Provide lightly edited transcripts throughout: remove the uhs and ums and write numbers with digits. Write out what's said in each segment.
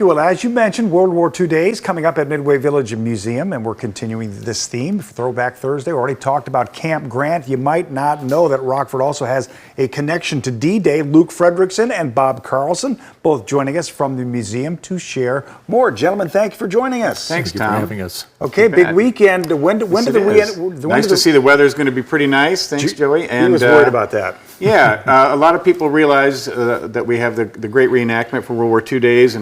Well, as you mentioned, World War II Days coming up at Midway Village Museum, and we're continuing this theme, Throwback Thursday. We already talked about Camp Grant. You might not know that Rockford also has a connection to D-Day. Luke Frederickson and Bob Carlson, both joining us from the museum to share more. Gentlemen, thank you for joining us. Thanks, Tom. Thank you for having us. Okay, big weekend. Nice to see the weather's going to be pretty nice. Thanks, Joey. And he was worried about that. Yeah, a lot of people realize that we have the great reenactment for World War II Days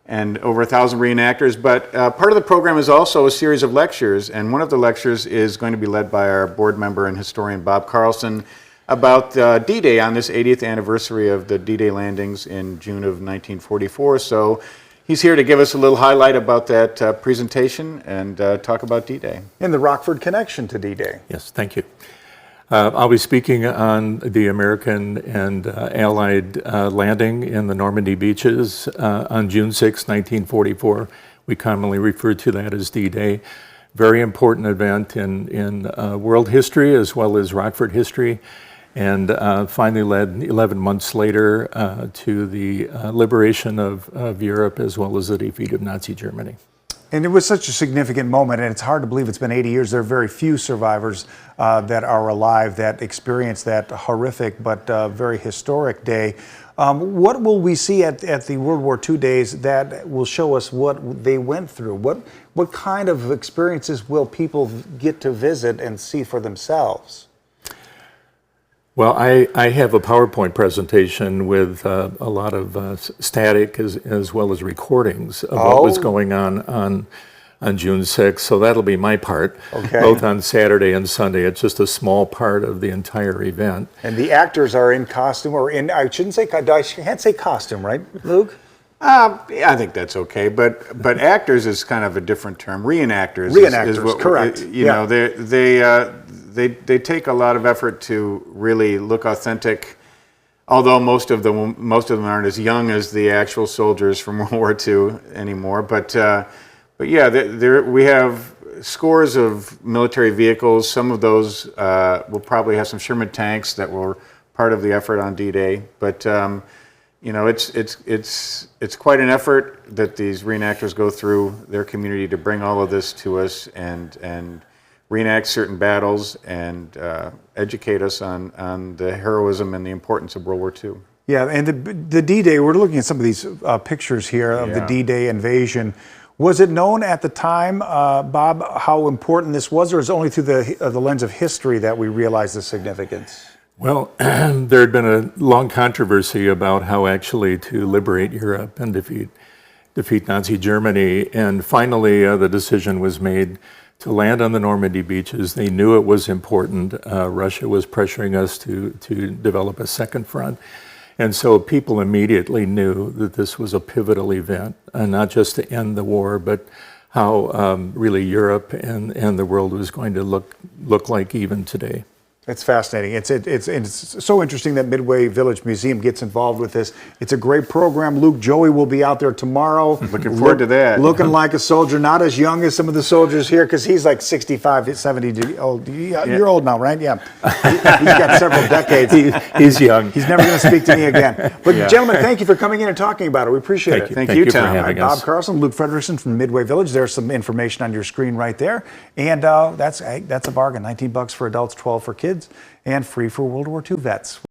and over 1,000 reenactors, but part of the program is also a series of lectures, and one of the lectures is going to be led by our board member and historian Bob Carlson about D-Day on this 80th anniversary of the D-Day landings in June of 1944. So he's here to give us a little highlight about that presentation and talk about D-Day. And the Rockford connection to D-Day. Yes, thank you. I'll be speaking on the American and Allied landing in the Normandy beaches on June 6, 1944. We commonly refer to that as D-Day. Very important event in world history as well as Rockford history, and finally led 11 months later to the liberation of Europe as well as the defeat of Nazi Germany. And it was such a significant moment, and it's hard to believe it's been 80 years. There are very few survivors that are alive that experienced that horrific but very historic day. What will we see at the World War II Days that will show us what they went through? What kind of experiences will people get to visit and see for themselves? Well, I have a PowerPoint presentation with a lot of static as well as recordings of what was going on June 6th. So that'll be my part, both on Saturday and Sunday. It's just a small part of the entire event. And the actors are in costume, or in, I can't say costume, right, Luke? Yeah, I think that's okay, but actors is kind of a different term. Reenactors is what, correct. You know, they take a lot of effort to really look authentic. Although most of them aren't as young as the actual soldiers from World War II anymore, but yeah, we have scores of military vehicles. Some of those will probably have some Sherman tanks that were part of the effort on D-Day, but. You know, it's quite an effort that these reenactors go through their community to bring all of this to us and reenact certain battles and educate us on the heroism and the importance of World War II. Yeah, and the D-Day, we're looking at some of these pictures here of the D-Day invasion. Was it known at the time, Bob, how important this was, or is it only through the lens of history that we realize the significance? Well, there had been a long controversy about how actually to liberate Europe and defeat Nazi Germany, and finally the decision was made to land on the Normandy beaches. They knew it was important. Russia was pressuring us to develop a second front, and so people immediately knew that this was a pivotal event, not just to end the war, but how really Europe and the world was going to look like even today. It's fascinating. It's so interesting that Midway Village Museum gets involved with this. It's a great program. Luke, Joey will be out there tomorrow. Looking forward to that. Looking like a soldier, not as young as some of the soldiers here, because he's like 65, 70 old. You're old now, right? Yeah. He's got several decades. He's young. He's never going to speak to me again. But gentlemen, thank you for coming in and talking about it. We appreciate it. Thank you, Tom. For having us. Bob Carlson, Luke Frederickson from Midway Village. There's some information on your screen right there. And that's a bargain. $19 for adults, $12 for kids, and free for World War II vets.